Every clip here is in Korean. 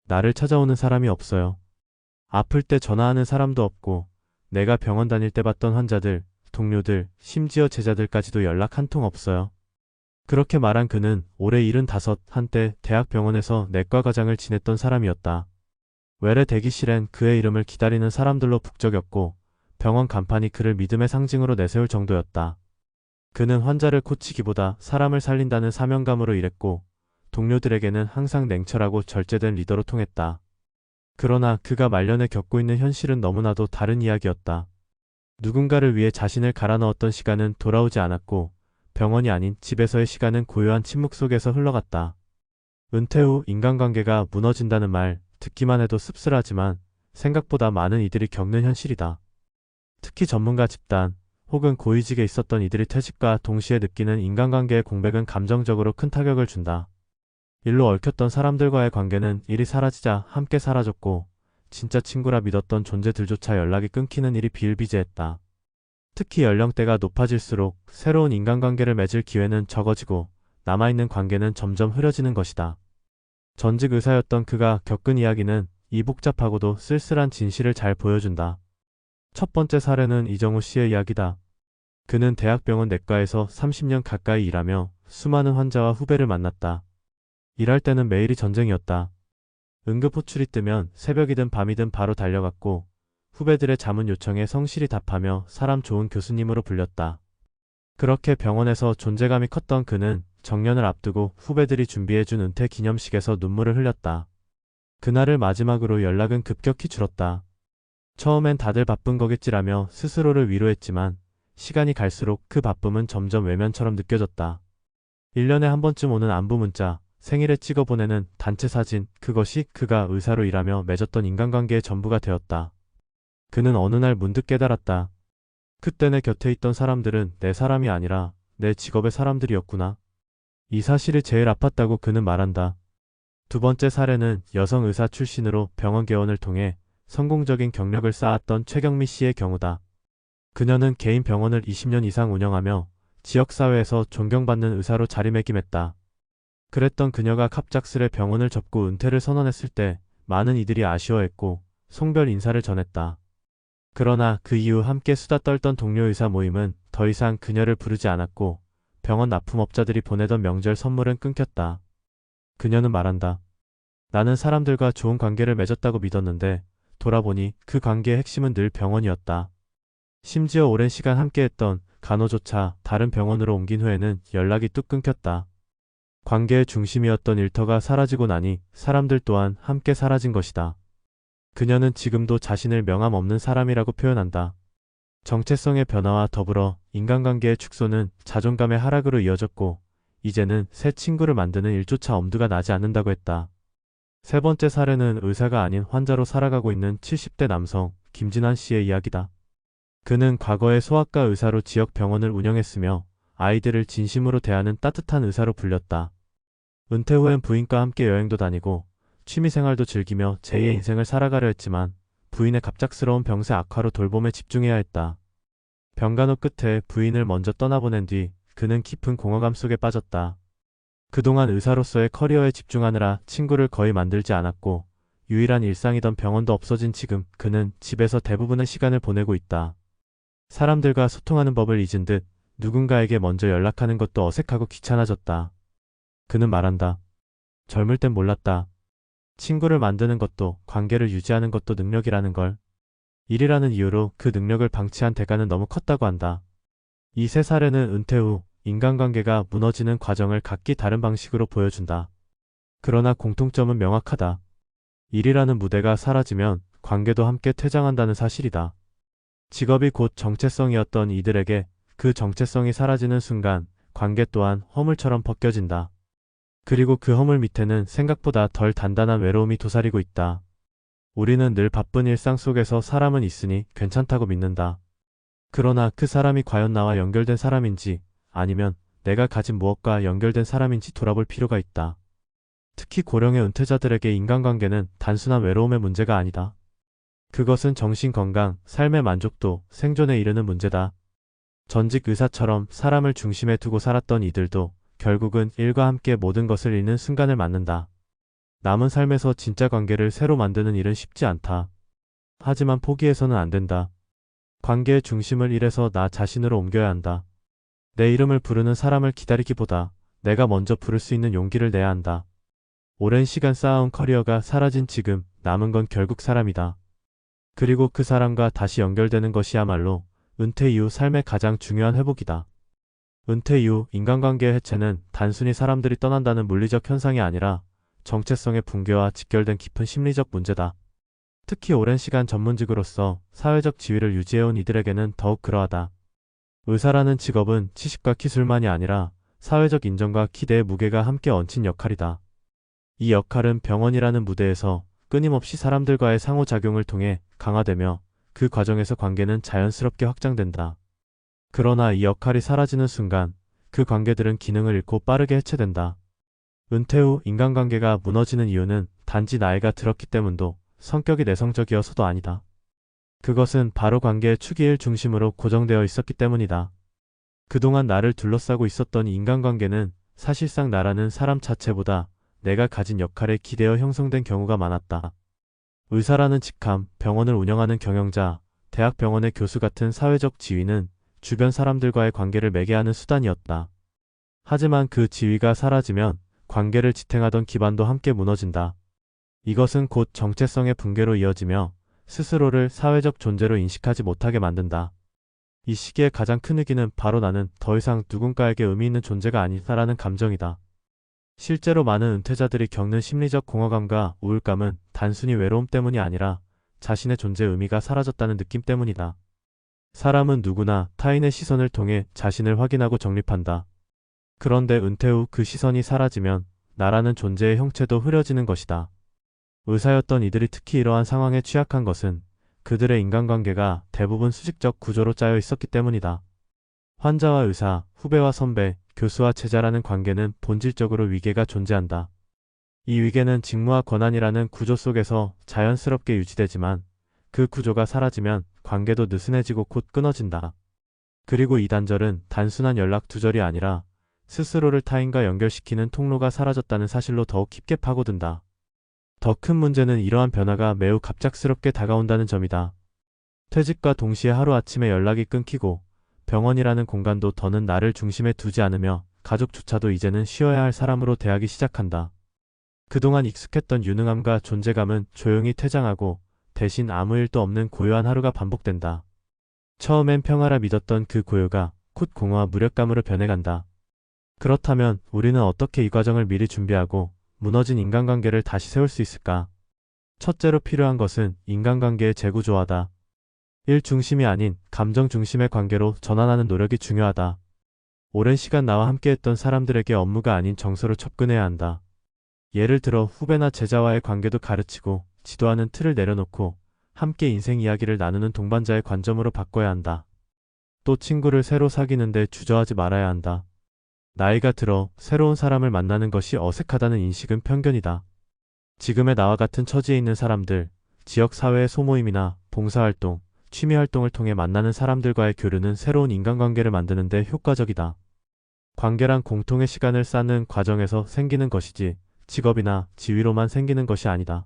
나를 찾아오는 사람이 없어요. 아플 때 전화하는 사람도 없고, 내가 병원 다닐 때 봤던 환자들, 동료들, 심지어 제자들까지도 연락 한 통 없어요. 그렇게 말한 그는 올해 75, 한때 대학병원에서 내과과장을 지냈던 사람이었다. 외래 대기실엔 그의 이름을 기다리는 사람들로 북적였고, 병원 간판이 그를 믿음의 상징으로 내세울 정도였다. 그는 환자를 고치기보다 사람을 살린다는 사명감으로 일했고, 동료들에게는 항상 냉철하고 절제된 리더로 통했다. 그러나 그가 말년에 겪고 있는 현실은 너무나도 다른 이야기였다. 누군가를 위해 자신을 갈아넣었던 시간은 돌아오지 않았고, 병원이 아닌 집에서의 시간은 고요한 침묵 속에서 흘러갔다. 은퇴 후 인간관계가 무너진다는 말, 듣기만 해도 씁쓸하지만 생각보다 많은 이들이 겪는 현실이다. 특히 전문가 집단, 혹은 고위직에 있었던 이들이 퇴직과 동시에 느끼는 인간관계의 공백은 감정적으로 큰 타격을 준다. 일로 얽혔던 사람들과의 관계는 일이 사라지자 함께 사라졌고, 진짜 친구라 믿었던 존재들조차 연락이 끊기는 일이 비일비재했다. 특히 연령대가 높아질수록 새로운 인간관계를 맺을 기회는 적어지고, 남아있는 관계는 점점 흐려지는 것이다. 전직 의사였던 그가 겪은 이야기는 이 복잡하고도 쓸쓸한 진실을 잘 보여준다. 첫 번째 사례는 이정우 씨의 이야기다. 그는 대학병원 내과에서 30년 가까이 일하며 수많은 환자와 후배를 만났다. 일할 때는 매일이 전쟁이었다. 응급 호출이 뜨면 새벽이든 밤이든 바로 달려갔고, 후배들의 자문 요청에 성실히 답하며 사람 좋은 교수님으로 불렸다. 그렇게 병원에서 존재감이 컸던 그는 정년을 앞두고 후배들이 준비해준 은퇴 기념식에서 눈물을 흘렸다. 그날을 마지막으로 연락은 급격히 줄었다. 처음엔 다들 바쁜 거겠지라며 스스로를 위로했지만, 시간이 갈수록 그 바쁨은 점점 외면처럼 느껴졌다. 1년에 한 번쯤 오는 안부 문자, 생일에 찍어 보내는 단체 사진, 그것이 그가 의사로 일하며 맺었던 인간관계의 전부가 되었다. 그는 어느 날 문득 깨달았다. 그때 내 곁에 있던 사람들은 내 사람이 아니라 내 직업의 사람들이었구나. 이 사실이 제일 아팠다고 그는 말한다. 두 번째 사례는 여성 의사 출신으로 병원 개원을 통해 성공적인 경력을 쌓았던 최경미 씨의 경우다. 그녀는 개인 병원을 20년 이상 운영하며 지역사회에서 존경받는 의사로 자리매김했다. 그랬던 그녀가 갑작스레 병원을 접고 은퇴를 선언했을 때 많은 이들이 아쉬워했고 송별 인사를 전했다. 그러나 그 이후 함께 수다 떨던 동료 의사 모임은 더 이상 그녀를 부르지 않았고 병원 납품업자들이 보내던 명절 선물은 끊겼다. 그녀는 말한다. 나는 사람들과 좋은 관계를 맺었다고 믿었는데 돌아보니 그 관계의 핵심은 늘 병원이었다. 심지어 오랜 시간 함께했던 간호조차 다른 병원으로 옮긴 후에는 연락이 뚝 끊겼다. 관계의 중심이었던 일터가 사라지고 나니 사람들 또한 함께 사라진 것이다. 그녀는 지금도 자신을 명함 없는 사람이라고 표현한다. 정체성의 변화와 더불어 인간관계의 축소는 자존감의 하락으로 이어졌고, 이제는 새 친구를 만드는 일조차 엄두가 나지 않는다고 했다. 세 번째 사례는 의사가 아닌 환자로 살아가고 있는 70대 남성 김진환 씨의 이야기다. 그는 과거에 소아과 의사로 지역 병원을 운영했으며 아이들을 진심으로 대하는 따뜻한 의사로 불렸다. 은퇴 후엔 부인과 함께 여행도 다니고 취미생활도 즐기며 제2의 인생을 살아가려 했지만 부인의 갑작스러운 병세 악화로 돌봄에 집중해야 했다. 병간호 끝에 부인을 먼저 떠나보낸 뒤 그는 깊은 공허감 속에 빠졌다. 그동안 의사로서의 커리어에 집중하느라 친구를 거의 만들지 않았고 유일한 일상이던 병원도 없어진 지금 그는 집에서 대부분의 시간을 보내고 있다. 사람들과 소통하는 법을 잊은 듯 누군가에게 먼저 연락하는 것도 어색하고 귀찮아졌다. 그는 말한다. 젊을 땐 몰랐다. 친구를 만드는 것도 관계를 유지하는 것도 능력이라는 걸. 일이라는 이유로 그 능력을 방치한 대가는 너무 컸다고 한다. 이 세 사례는 은퇴 후 인간관계가 무너지는 과정을 각기 다른 방식으로 보여준다. 그러나 공통점은 명확하다. 일이라는 무대가 사라지면 관계도 함께 퇴장한다는 사실이다. 직업이 곧 정체성이었던 이들에게 그 정체성이 사라지는 순간 관계 또한 허물처럼 벗겨진다. 그리고 그 허물 밑에는 생각보다 덜 단단한 외로움이 도사리고 있다. 우리는 늘 바쁜 일상 속에서 사람은 있으니 괜찮다고 믿는다. 그러나 그 사람이 과연 나와 연결된 사람인지 아니면 내가 가진 무엇과 연결된 사람인지 돌아볼 필요가 있다. 특히 고령의 은퇴자들에게 인간관계는 단순한 외로움의 문제가 아니다. 그것은 정신건강, 삶의 만족도, 생존에 이르는 문제다. 전직 의사처럼 사람을 중심에 두고 살았던 이들도 결국은 일과 함께 모든 것을 잃는 순간을 맞는다. 남은 삶에서 진짜 관계를 새로 만드는 일은 쉽지 않다. 하지만 포기해서는 안 된다. 관계의 중심을 일에서 나 자신으로 옮겨야 한다. 내 이름을 부르는 사람을 기다리기보다 내가 먼저 부를 수 있는 용기를 내야 한다. 오랜 시간 쌓아온 커리어가 사라진 지금 남은 건 결국 사람이다. 그리고 그 사람과 다시 연결되는 것이야말로 은퇴 이후 삶의 가장 중요한 회복이다. 은퇴 이후 인간관계의 해체는 단순히 사람들이 떠난다는 물리적 현상이 아니라 정체성의 붕괴와 직결된 깊은 심리적 문제다. 특히 오랜 시간 전문직으로서 사회적 지위를 유지해온 이들에게는 더욱 그러하다. 의사라는 직업은 지식과 기술만이 아니라 사회적 인정과 기대의 무게가 함께 얹힌 역할이다. 이 역할은 병원이라는 무대에서 끊임없이 사람들과의 상호작용을 통해 강화되며 그 과정에서 관계는 자연스럽게 확장된다. 그러나 이 역할이 사라지는 순간 그 관계들은 기능을 잃고 빠르게 해체된다. 은퇴 후 인간관계가 무너지는 이유는 단지 나이가 들었기 때문도 성격이 내성적이어서도 아니다. 그것은 바로 관계의 축일 중심으로 고정되어 있었기 때문이다. 그동안 나를 둘러싸고 있었던 인간관계는 사실상 나라는 사람 자체보다 내가 가진 역할에 기대어 형성된 경우가 많았다. 의사라는 직함, 병원을 운영하는 경영자, 대학병원의 교수 같은 사회적 지위는 주변 사람들과의 관계를 매개하는 수단이었다. 하지만 그 지위가 사라지면 관계를 지탱하던 기반도 함께 무너진다. 이것은 곧 정체성의 붕괴로 이어지며 스스로를 사회적 존재로 인식하지 못하게 만든다. 이 시기의 가장 큰 위기는 바로 나는 더 이상 누군가에게 의미 있는 존재가 아니다라는 감정이다. 실제로 많은 은퇴자들이 겪는 심리적 공허감과 우울감은 단순히 외로움 때문이 아니라 자신의 존재의 의미가 사라졌다는 느낌 때문이다. 사람은 누구나 타인의 시선을 통해 자신을 확인하고 정립한다. 그런데 은퇴 후 그 시선이 사라지면 나라는 존재의 형체도 흐려지는 것이다. 의사였던 이들이 특히 이러한 상황에 취약한 것은 그들의 인간관계가 대부분 수직적 구조로 짜여 있었기 때문이다. 환자와 의사, 후배와 선배, 교수와 제자라는 관계는 본질적으로 위계가 존재한다. 이 위계는 직무와 권한이라는 구조 속에서 자연스럽게 유지되지만 그 구조가 사라지면 관계도 느슨해지고 곧 끊어진다. 그리고 이 단절은 단순한 연락 두절이 아니라 스스로를 타인과 연결시키는 통로가 사라졌다는 사실로 더욱 깊게 파고든다. 더 큰 문제는 이러한 변화가 매우 갑작스럽게 다가온다는 점이다. 퇴직과 동시에 하루아침에 연락이 끊기고 병원이라는 공간도 더는 나를 중심에 두지 않으며 가족조차도 이제는 쉬어야 할 사람으로 대하기 시작한다. 그동안 익숙했던 유능함과 존재감은 조용히 퇴장하고 대신 아무 일도 없는 고요한 하루가 반복된다. 처음엔 평화라 믿었던 그 고요가 곧 공허와 무력감으로 변해간다. 그렇다면 우리는 어떻게 이 과정을 미리 준비하고 무너진 인간관계를 다시 세울 수 있을까? 첫째로 필요한 것은 인간관계의 재구조화다. 일 중심이 아닌 감정 중심의 관계로 전환하는 노력이 중요하다. 오랜 시간 나와 함께했던 사람들에게 업무가 아닌 정서로 접근해야 한다. 예를 들어 후배나 제자와의 관계도 가르치고 지도하는 틀을 내려놓고 함께 인생 이야기를 나누는 동반자의 관점으로 바꿔야 한다. 또 친구를 새로 사귀는데 주저하지 말아야 한다. 나이가 들어 새로운 사람을 만나는 것이 어색하다는 인식은 편견이다. 지금의 나와 같은 처지에 있는 사람들, 지역사회의 소모임이나 봉사활동, 취미활동을 통해 만나는 사람들과의 교류는 새로운 인간관계를 만드는 데 효과적이다. 관계란 공통의 시간을 쌓는 과정에서 생기는 것이지 직업이나 지위로만 생기는 것이 아니다.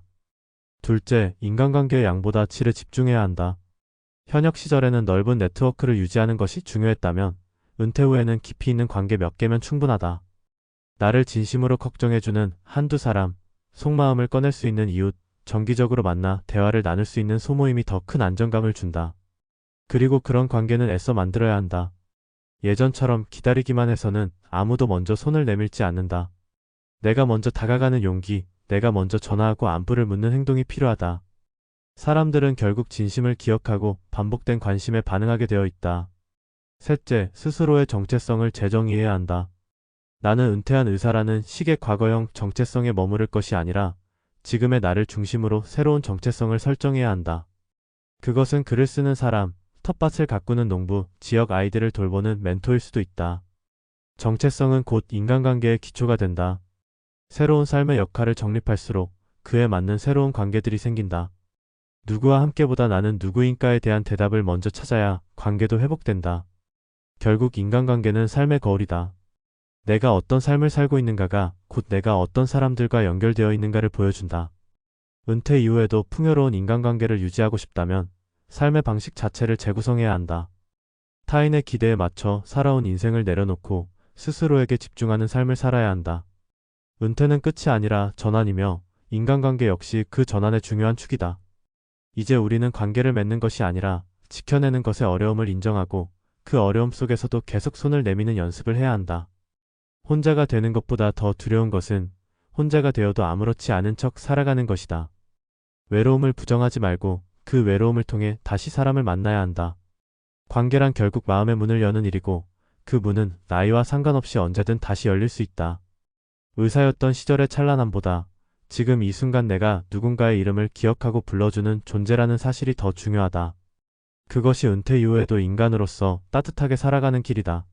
둘째, 인간관계의 양보다 질에 집중해야 한다. 현역 시절에는 넓은 네트워크를 유지하는 것이 중요했다면 은퇴 후에는 깊이 있는 관계 몇 개면 충분하다. 나를 진심으로 걱정해주는 한두 사람, 속마음을 꺼낼 수 있는 이웃, 정기적으로 만나 대화를 나눌 수 있는 소모임이 더 큰 안정감을 준다. 그리고 그런 관계는 애써 만들어야 한다. 예전처럼 기다리기만 해서는 아무도 먼저 손을 내밀지 않는다. 내가 먼저 다가가는 용기, 내가 먼저 전화하고 안부를 묻는 행동이 필요하다. 사람들은 결국 진심을 기억하고 반복된 관심에 반응하게 되어 있다. 셋째, 스스로의 정체성을 재정의해야 한다. 나는 은퇴한 의사라는 식의 과거형 정체성에 머무를 것이 아니라 지금의 나를 중심으로 새로운 정체성을 설정해야 한다. 그것은 글을 쓰는 사람, 텃밭을 가꾸는 농부, 지역 아이들을 돌보는 멘토일 수도 있다. 정체성은 곧 인간관계의 기초가 된다. 새로운 삶의 역할을 정립할수록 그에 맞는 새로운 관계들이 생긴다. 누구와 함께보다 나는 누구인가에 대한 대답을 먼저 찾아야 관계도 회복된다. 결국 인간관계는 삶의 거울이다. 내가 어떤 삶을 살고 있는가가 곧 내가 어떤 사람들과 연결되어 있는가를 보여준다. 은퇴 이후에도 풍요로운 인간관계를 유지하고 싶다면 삶의 방식 자체를 재구성해야 한다. 타인의 기대에 맞춰 살아온 인생을 내려놓고 스스로에게 집중하는 삶을 살아야 한다. 은퇴는 끝이 아니라 전환이며 인간관계 역시 그 전환의 중요한 축이다. 이제 우리는 관계를 맺는 것이 아니라 지켜내는 것의 어려움을 인정하고 그 어려움 속에서도 계속 손을 내미는 연습을 해야 한다. 혼자가 되는 것보다 더 두려운 것은 혼자가 되어도 아무렇지 않은 척 살아가는 것이다. 외로움을 부정하지 말고 그 외로움을 통해 다시 사람을 만나야 한다. 관계란 결국 마음의 문을 여는 일이고 그 문은 나이와 상관없이 언제든 다시 열릴 수 있다. 의사였던 시절의 찬란함보다 지금 이 순간 내가 누군가의 이름을 기억하고 불러주는 존재라는 사실이 더 중요하다. 그것이 은퇴 이후에도 인간으로서 따뜻하게 살아가는 길이다.